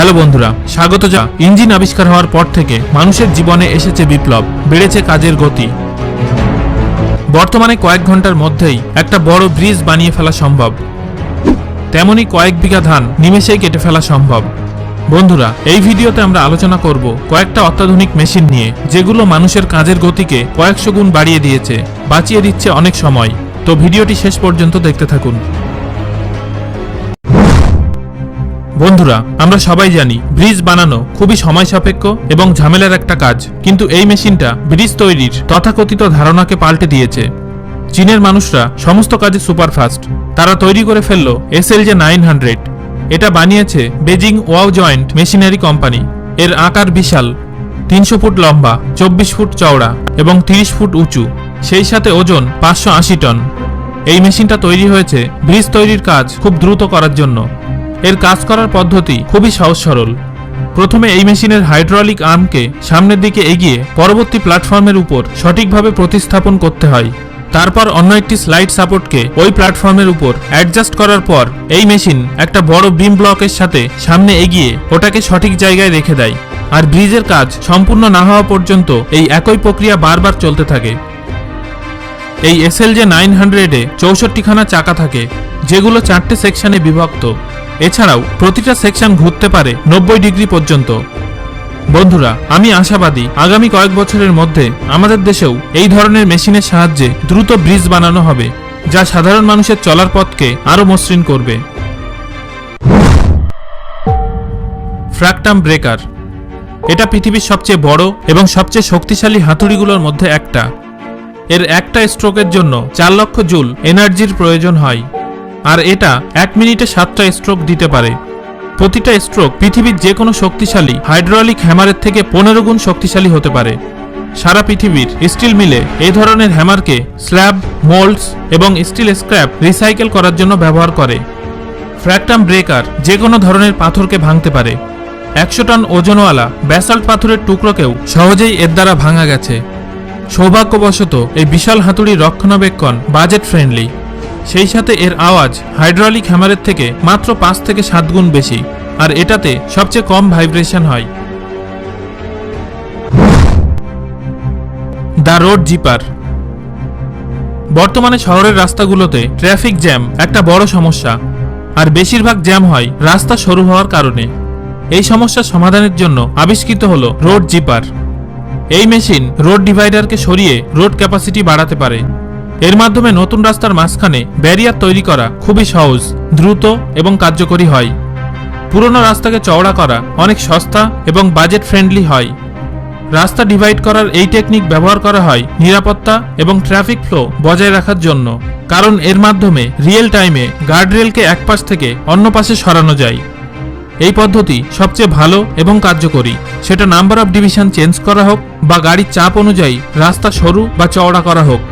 Hello বন্ধুরা, স্বাগত। Engine আবিষ্কার হওয়ার পর থেকে মানুষের জীবনে এসেছে বিপ্লব, বেড়েছে কাজের গতি। বর্তমানে কয়েক ঘন্টার মধ্যেই একটা বড় ব্রিজ বানিয়ে ফেলা সম্ভব, তেমনি কয়েক বিঘা ধান নিমেষেই কেটে ফেলা সম্ভব। বন্ধুরা, এই ভিডিওতে আমরা আলোচনা করব কয়েকটা অত্যাধুনিক মেশিন নিয়ে, যেগুলো মানুষের কাজের গতিকে কয়েকশো গুণ বাড়িয়ে দিয়েছে, বাঁচিয়ে দিচ্ছে অনেক সময়। তো ভিডিওটি শেষ পর্যন্ত দেখতে থাকুন। বন্ধুরা, আমরা সবাই জানি ব্রিজ বানানো খুবই সময় সাপেক্ষ এবং ঝামেলার একটা কাজ, কিন্তু এই মেশিনটা ব্রিজ তৈরির তথাকথিত ধারণাকে পাল্টে দিয়েছে। চীনের মানুষরা সমস্ত কাজে সুপারফাস্ট। তারা তৈরি করে ফেললো SLJ 900। এটা বানিয়েছে Beijing wow joint machinery company. এর আকার বিশাল, 300 ফুট লম্বা, 24 ফুট চওড়া এবং 30 ফুট উঁচু, সেই সাথে ওজন 580 টন। এই মেশিনটা তৈরি হয়েছে ব্রিজ তৈরির কাজ খুব দ্রুত করার জন্য। এর কাজ করার পদ্ধতি খুবই সহজ সরল। প্রথমে এই মেশিনের হাইড্রোলিক আর্মকে সামনের দিকে এগিয়ে পরবর্তী প্ল্যাটফর্মের উপর সঠিকভাবে প্রতিস্থাপন করতে হয়। তারপর অন্য একটি স্লাইড সাপোর্টকে ওই প্ল্যাটফর্মের উপর অ্যাডজাস্ট করার পর এই মেশিন একটা বড় বিম ব্লকের সাথে সামনে এগিয়ে ওটাকে সঠিক জায়গায় রেখে দেয়। আর ব্রিজের কাজ সম্পূর্ণ না হওয়া পর্যন্ত এই একই প্রক্রিয়া বারবার চলতে থাকে। এই SLJ 900-এ 64খানা চাকা থাকে, যেগুলো 4টে সেকশনে বিভক্ত। এছাড়াও প্রতিটা সেকশন ঘুরতে পারে 90 ডিগ্রি পর্যন্ত। বন্ধুরা, আমি আশাবাদী আগামী কয়েক বছরের মধ্যে আমাদের দেশেও এই ধরনের মেশিনের সাহায্যে দ্রুত ব্রিজ বানানো হবে, যা সাধারণ মানুষের চলার পথকে আরো মসৃণ করবে। ফ্র্যাকটাম ব্রেকার। এটা পৃথিবীর সবচেয়ে বড় এবং সবচেয়ে শক্তিশালী হাতুড়িগুলোর মধ্যে একটা। এর একটা স্ট্রোকের জন্য 4 লক্ষ জুল এনার্জির প্রয়োজন হয়, আর এটা 1 মিনিটে 7টা স্ট্রোক দিতে পারে। প্রতিটা স্ট্রোক পৃথিবীর যে কোনো শক্তিশালী হাইড্রোলিক হ্যামারের থেকে 15 গুণ শক্তিশালী হতে পারে। সারা পৃথিবীর স্টিল মিলে এই ধরনের হ্যামারকে স্ল্যাব, মোল্ডস এবং স্টিল স্ক্র্যাপ রিসাইকেল করার জন্য ব্যবহার করে। ফ্র্যাকটাম ব্রেকার যে কোনো ধরনের পাথরকে ভাঙতে পারে। 100 টন ওজনওয়ালা ব্যাসাল্ট পাথরের টুকরোকেও সহজেই এর দ্বারা ভাঙা গেছে। সৌভাগ্যবশত এই বিশাল হাতুড়ির রক্ষণাবেক্ষণ বাজেট ফ্রেন্ডলি, সেই সাথে এর আওয়াজ হাইড্রোলিক হ্যামারের থেকে মাত্র 5 থেকে 7 গুণ বেশি, আর এটাতে সবচেয়ে কম ভাইব্রেশন হয়। The road zipper. বর্তমানে শহরের রাস্তাগুলোতে ট্রাফিক জ্যাম একটা বড় সমস্যা, আর বেশিরভাগ জ্যাম হয় রাস্তা সরু হওয়ার কারণে। এই সমস্যার সমাধানের জন্য আবিষ্কৃত হলো রোড জিপার। এই মেশিন রোড ডিভাইডারকে সরিয়ে রোড ক্যাপাসিটি বাড়াতে পারে। এর মাধ্যমে নতুন রাস্তার মাঝখানে ব্যারিয়ার তৈরি করা খুবই সহজ, দ্রুত এবং কার্যকরী হয়। পুরনো রাস্তাকে চওড়া করা অনেক সস্তা এবং বাজেট ফ্রেন্ডলি হয়। রাস্তা ডিভাইড করার এই টেকনিক ব্যবহার করা হয় নিরাপত্তা এবং ট্রাফিক ফ্লো বজায় রাখার জন্য, কারণ এর মাধ্যমে রিয়েল টাইমে গার্ডরেলকে এক পাশ থেকে অন্য পাশে সরানো যায়। এই পদ্ধতি সবচেয়ে ভালো এবং কার্যকরী, সেটা নাম্বার অফ ডিভিশন চেঞ্জ করা হোক বা গাড়ির চাপ অনুযায়ী রাস্তা সরু বা চওড়া করা হোক।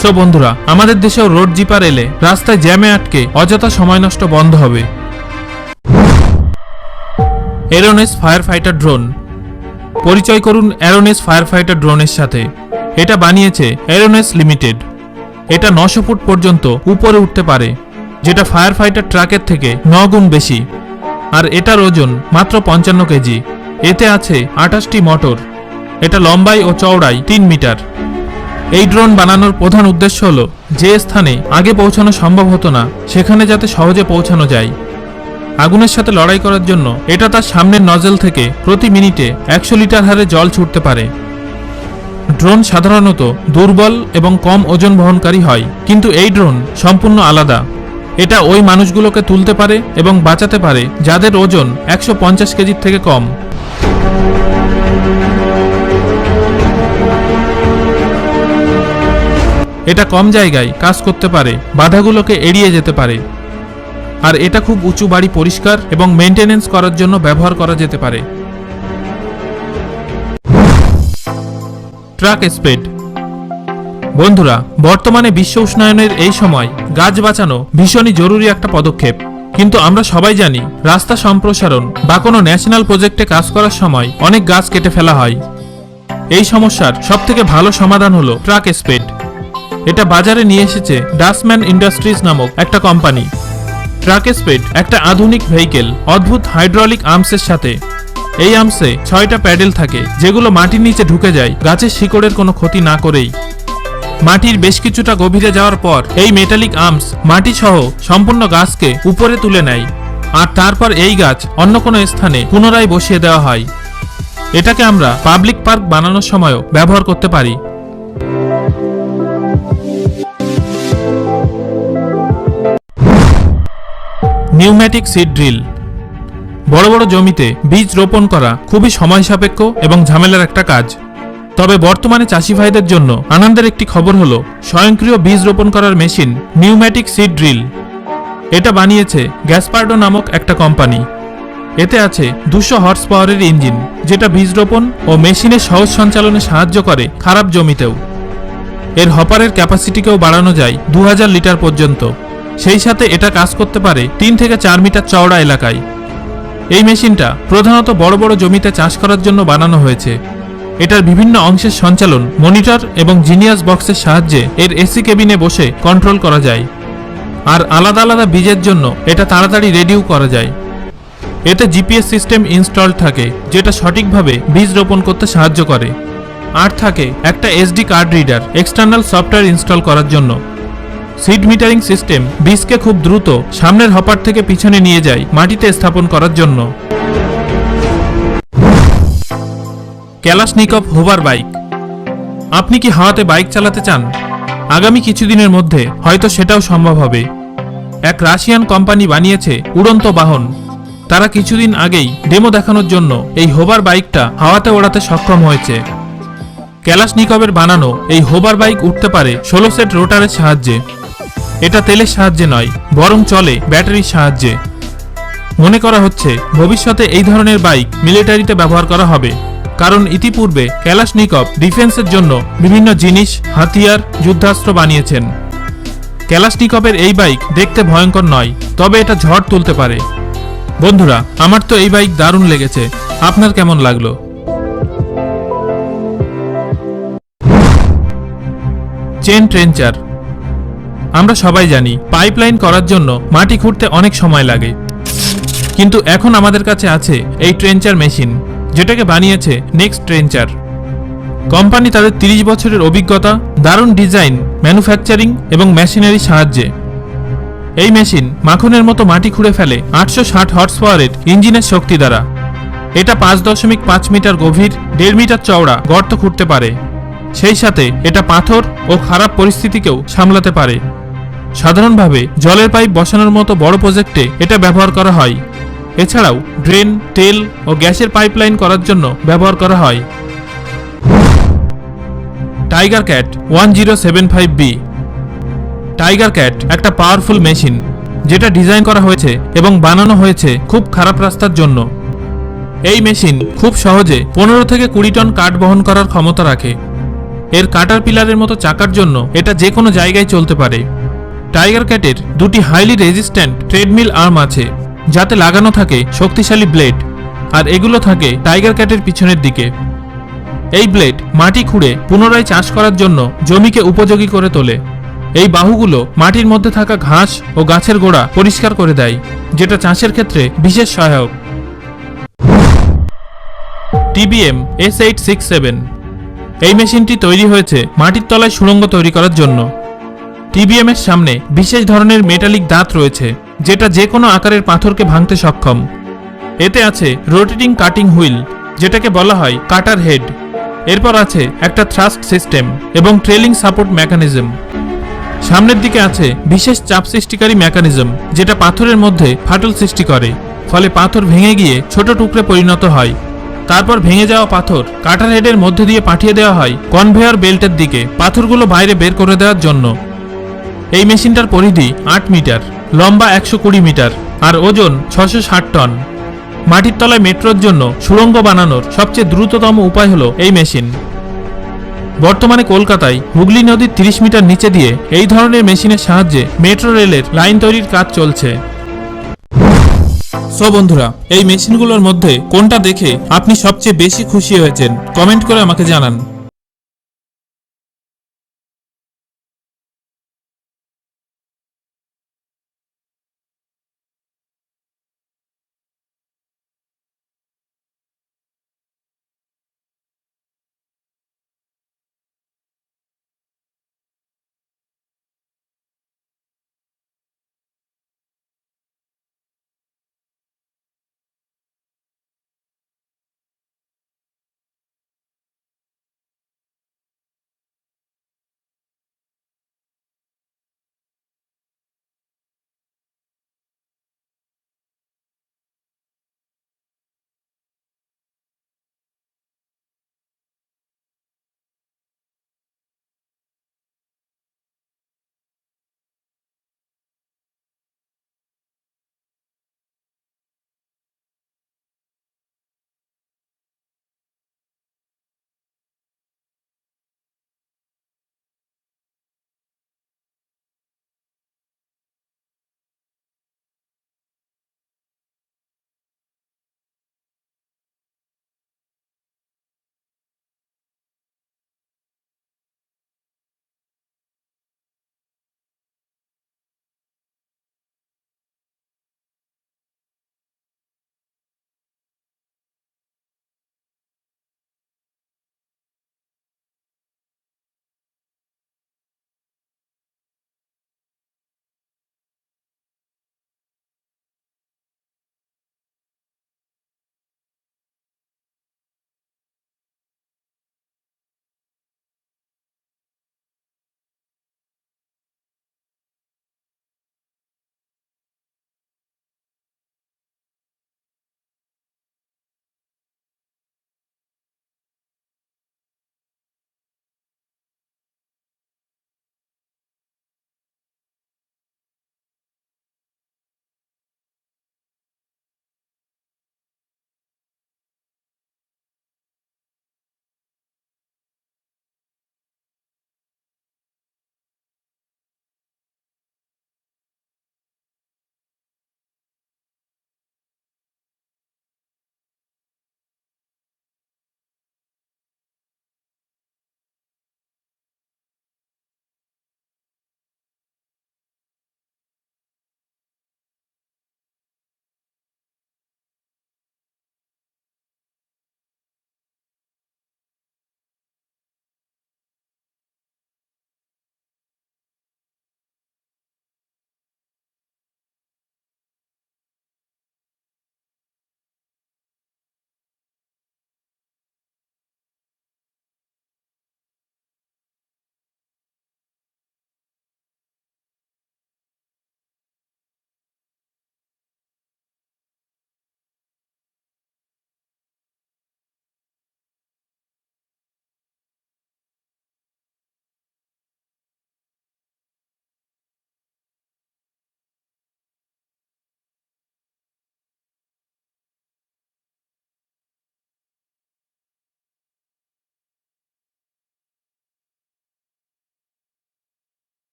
সো বন্ধুরা, আমাদের দেশেও রোড জিপার এলে রাস্তায় জ্যামে আটকে অযথা সময় নষ্ট বন্ধ হবে। এরোনেস ফায়ার ফাইটার ড্রোন। পরিচয় করুন এরোনেস ফায়ার ফাইটার ড্রোনের সাথে। এটা বানিয়েছে এরোনেস লিমিটেড। এটা 900 ফুট পর্যন্ত উপরে উঠতে পারে, যেটা ফায়ার ফাইটার ট্রাকের থেকে 9 গুণ বেশি, আর এটার ওজন মাত্র 55 কেজি। এতে আছে 28টি মোটর। এটা লম্বায় ও চওড়ায় 3 মিটার। এই ড্রোন বানানোর প্রধান উদ্দেশ্য হলো যে স্থানে আগে পৌঁছানো সম্ভব হতো না, সেখানে যাতে সহজে পৌঁছানো যায়। আগুনের সাথে লড়াই করার জন্য এটা তার সামনের নজেল থেকে প্রতি মিনিটে 100 লিটার হারে জল ছুটতে পারে। ড্রোন সাধারণত দুর্বল এবং কম ওজন বহনকারী হয়, কিন্তু এই ড্রোন সম্পূর্ণ আলাদা। এটা ওই মানুষগুলোকে তুলতে পারে এবং বাঁচাতে পারে যাদের ওজন 150 কেজির থেকে কম। এটা কম জায়গায় কাজ করতে পারে, বাধাগুলোকে এড়িয়ে যেতে পারে, আর এটা খুব উঁচু বাড়ি পরিষ্কার এবং মেইনটেনেন্স করার জন্য ব্যবহার করা যেতে পারে। Truck spread. বন্ধুরা, বর্তমানে বিশ্ব উষ্ণায়নের এই সময় গাছ বাঁচানো ভীষণই জরুরি একটা পদক্ষেপ, কিন্তু আমরা সবাই জানি রাস্তা সম্প্রসারণ বা কোনো ন্যাশনাল প্রজেক্টে কাজ করার সময় অনেক গাছ কেটে ফেলা হয়। এই সমস্যার সবথেকে ভালো সমাধান হলো ট্রাক স্প্রেড। এটা বাজারে নিয়ে এসেছে ডাস্টম্যান ইন্ডাস্ট্রিজ নামক একটা কোম্পানি। ট্রাক স্পিড একটা আধুনিক ভেহিকেল অদ্ভুত হাইড্রোলিক আর্মসের সাথে। এই আর্মসে 6টা প্যাডেল থাকে যেগুলো মাটির নিচে ঢুকে যায় গাছের শিকড়ের কোনো ক্ষতি না করেই। মাটির বেশ কিছুটা গভীরে যাওয়ার পর এই মেটালিক আর্মস মাটি সহ সম্পূর্ণ গাছকে উপরে তুলে নেয় আর তারপর এই গাছ অন্য কোনো স্থানে পুনরায় বসিয়ে দেওয়া হয়। এটাকে আমরা পাবলিক পার্ক বানানোর সময়ও ব্যবহার করতে পারি। Pneumatic seed drill. বড় বড় জমিতে বীজ রোপণ করা খুবই সময় সাপেক্ষ এবং ঝামেলার একটা কাজ। তবে বর্তমানে চাষি ভাইদের জন্য আনন্দের একটি খবর হলো স্বয়ংক্রিয় বীজ রোপণ করার মেশিন নিউম্যাটিক সিড ড্রিল। এটা বানিয়েছে গ্যাসপার্ডো নামক একটা কোম্পানি। এতে আছে 200 হর্স পাওয়ারের ইঞ্জিন, যেটা বীজ রোপণ ও মেশিনের সহজ সঞ্চালনে সাহায্য করে খারাপ জমিতেও। এর হপারের ক্যাপাসিটিকেও বাড়ানো যায় 2000 লিটার পর্যন্ত। সেই সাথে এটা কাজ করতে পারে 3 থেকে 4 মিটার চওড়া এলাকায়। এই মেশিনটা প্রধানত বড় বড় জমিতে চাষ করার জন্য বানানো হয়েছে। এটার বিভিন্ন অংশের সঞ্চালন মনিটর এবং জিনিয়াস বক্সের সাহায্যে এর এসি কেবিনে বসে কন্ট্রোল করা যায়। আর আলাদা আলাদা বীজের জন্য এটা তাড়াতাড়ি রেডিও করা যায়। এতে জিপিএস সিস্টেম ইনস্টল থাকে, যেটা সঠিকভাবে বীজ রোপণ করতে সাহায্য করে। আর থাকে একটা SD card reader external software install করার জন্য। সিড মিটারিং সিস্টেম বীজকে খুব দ্রুত সামনের হপার থেকে পিছনে নিয়ে যায় মাটিতে স্থাপন করার জন্য। ক্যালাশনিকভ হোভার বাইক। আপনি কি হাওয়াতে বাইক চালাতে চান? আগামী কিছুদিনের মধ্যে হয়তো সেটাও সম্ভব হবে। এক রাশিয়ান কোম্পানি বানিয়েছে উড়ন্ত বাহন। তারা কিছুদিন আগেই ডেমো দেখানোর জন্য এই হোভার বাইকটা হাওয়াতে ওড়াতে সক্ষম হয়েছে। ক্যালাশনিকভের বানানো এই হোভার বাইক উঠতে পারে 16 সেট রোটারের সাহায্যে। এটা তেলের সাহায্যে নয়, বরং চলে ব্যাটারির সাহায্যে। মনে করা হচ্ছে ভবিষ্যতে এই ধরনের বাইক মিলিটারিতে ব্যবহার করা হবে, কারণ ইতিপূর্বে ক্যালাশনিকভ ডিফেন্সের জন্য বিভিন্ন জিনিস, হাতিয়ার, যুদ্ধাস্ত্র বানিয়েছেন। ক্যালাশনিকভের এই বাইক দেখতে ভয়ঙ্কর নয়, তবে এটা ঝড় তুলতে পারে। বন্ধুরা, আমার তো এই বাইক দারুণ লেগেছে। আপনার কেমন লাগলো? চেন ট্রেঞ্চার। আমরা সবাই জানি পাইপলাইন করার জন্য মাটি খুঁড়তে অনেক সময় লাগে, কিন্তু এখন আমাদের কাছে আছে এই ট্রেঞ্চার মেশিন, যেটাকে বানিয়েছে নেক্সট ট্রেঞ্চার কোম্পানি তাদের 30 বছরের অভিজ্ঞতা, দারুণ ডিজাইন, ম্যানুফ্যাকচারিং এবং মেশিনারির সাহায্যে। এই মেশিন মাখনের মতো মাটি খুঁড়ে ফেলে 860 হর্স পাওয়ারের ইঞ্জিনের শক্তি দ্বারা। এটা 5.5 মিটার গভীর, 1.5 মিটার চওড়া গর্ত খুঁড়তে পারে। সেই সাথে এটা পাথর ও খারাপ পরিস্থিতিকেও সামলাতে পারে। সাধারণভাবে জলের পাইপ বসানোর মতো বড় প্রজেক্টে এটা ব্যবহার করা হয়। এছাড়াও ড্রেন, তেল ও গ্যাসের পাইপলাইন করার জন্য ব্যবহার করা হয়। Tiger cat 1075B। Tiger cat একটা পাওয়ারফুল মেশিন, যেটা ডিজাইন করা হয়েছে এবং বানানো হয়েছে খুব খারাপ রাস্তার জন্য। এই মেশিন খুব সহজে 15 থেকে 20 টন কাঠ বহন করার ক্ষমতা রাখে। এর কাটার পিলারের মতো চাকার জন্য এটা যে কোনো জায়গায় চলতে পারে। টাইগার ক্যাটের 2টি হাইলি রেজিস্ট্যান্ট ট্রেডমিল আর্ম আছে, যাতে লাগানো থাকে শক্তিশালী ব্লেড, আর এগুলো থাকে টাইগার ক্যাটের পিছনের দিকে। এই ব্লেড মাটি খুঁড়ে পুনরায় চাষ করার জন্য জমিকে উপযোগী করে তোলে। এই বাহুগুলো মাটির মধ্যে থাকা ঘাস ও গাছের গোড়া পরিষ্কার করে দেয়, যেটা চাষের ক্ষেত্রে বিশেষ সহায়ক। TBM S867। এই মেশিনটি তৈরি হয়েছে মাটির তলায় সুড়ঙ্গ তৈরি করার জন্য। TBM এর সামনে বিশেষ ধরনের মেটালিক দাঁত রয়েছে, যেটা যে কোনো আকারের পাথরকে ভাঙতে সক্ষম। এতে আছে রোটেটিং কাটিং হুইল, যেটাকে বলা হয় কাটার হেড। এরপর আছে একটা থ্রাস্ট সিস্টেম এবং ট্রেলিং সাপোর্ট মেকানিজম। সামনের দিকে আছে বিশেষ চাপ সৃষ্টিকারী মেকানিজম, যেটা পাথরের মধ্যে ফাটল সৃষ্টি করে, ফলে পাথর ভেঙে গিয়ে ছোট টুকরে পরিণত হয়। তারপর ভেঙে যাওয়া পাথর কাটার হেডের মধ্যে দিয়ে পাঠিয়ে দেওয়া হয় কনভেয়ার বেল্টের দিকে পাথরগুলো বাইরে বের করে দেওয়ার জন্য। এই মেশিনটার পরিধি 8 মিটার, লম্বা 120 মিটার আর ওজন 660 টন। মাটির তলায় মেট্রোর জন্য সুড়ঙ্গ বানানোর সবচেয়ে দ্রুততম উপায় হলো এই মেশিন। বর্তমানে কলকাতায় হুগলি নদীর 30 মিটার নিচে দিয়ে এই ধরনের মেশিনের সাহায্যে মেট্রো রেলের লাইন তৈরির কাজ চলছে। সো বন্ধুরা, এই মেশিনগুলোর মধ্যে কোনটা দেখে আপনি সবচেয়ে বেশি খুশি হয়েছেন কমেন্ট করে আমাকে জানান।